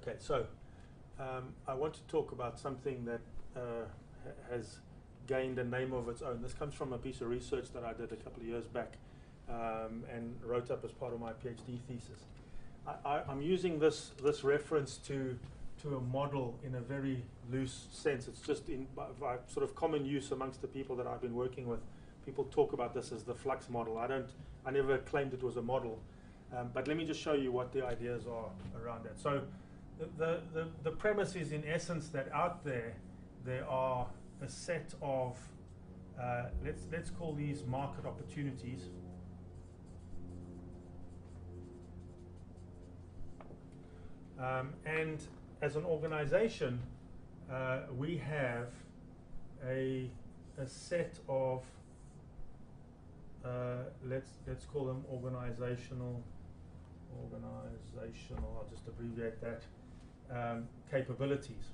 Okay, so I want to talk about something that has gained a name of its own. This comes from a piece of research that I did a couple of years back and wrote up as part of my PhD thesis. I'm using this reference to a model in a very loose sense. It's just by sort of common use amongst the people that I've been working with. People talk about this as the Flux model. I never claimed it was a model, but let me just show you what the ideas are around that. So the premise is, in essence, that out there are a set of let's call these market opportunities. And as an organization, we have a set of let's call them organizational. I'll just abbreviate that. Capabilities.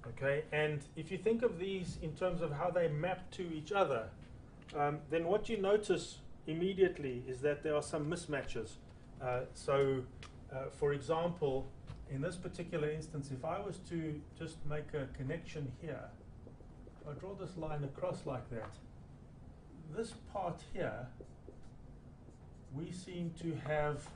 Okay, and if you think of these in terms of how they map to each other, then what you notice immediately is that there are some mismatches. For example, in this particular instance, if I was to just make a connection here, I draw this line across like that. This part here, we seem to have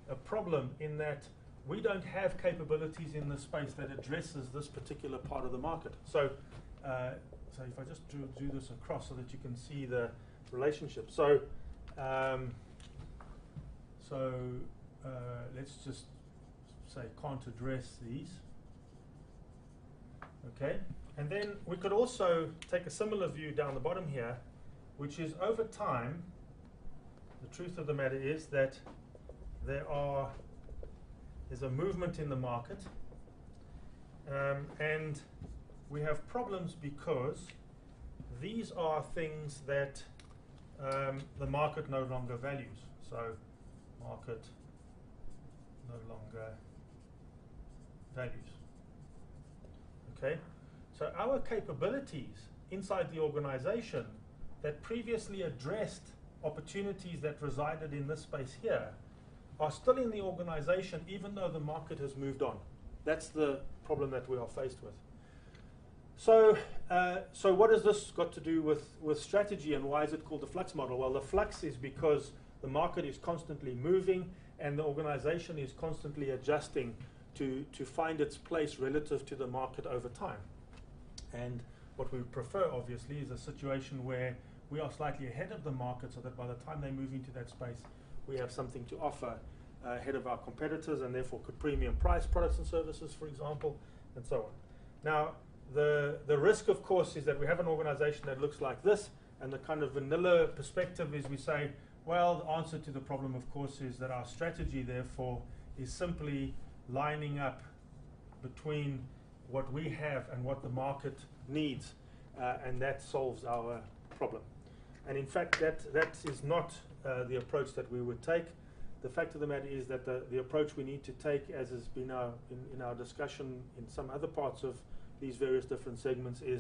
a problem in that we don't have capabilities in the space that addresses this particular part of the market. So if I just do this across so that you can see the relationship. Let's just say can't address these. Okay, and then we could also take a similar view down the bottom here, which is over time, the truth of the matter is that there's a movement in the market, and we have problems because these are things that the market no longer values. So market no longer values. Okay, so our capabilities inside the organization that previously addressed opportunities that resided in this space here are still in the organization even though the market has moved on. That's the problem that we are faced with. So what has this got to do with strategy, and why is it called the Flux model? Well, the flux is because the market is constantly moving and the organization is constantly adjusting to find its place relative to the market over time. And what we prefer, obviously, is a situation where we are slightly ahead of the market so that by the time they move into that space, we have something to offer ahead of our competitors, and therefore could premium price products and services, for example, and so on. Now, the risk, of course, is that we have an organization that looks like this, and the kind of vanilla perspective is we say, well, the answer to the problem, of course, is that our strategy, therefore, is simply lining up between what we have and what the market needs, and that solves our problem. And in fact, that is not the approach that we would take. The fact of the matter is that the approach we need to take, as has been in our discussion in some other parts of these various different segments, is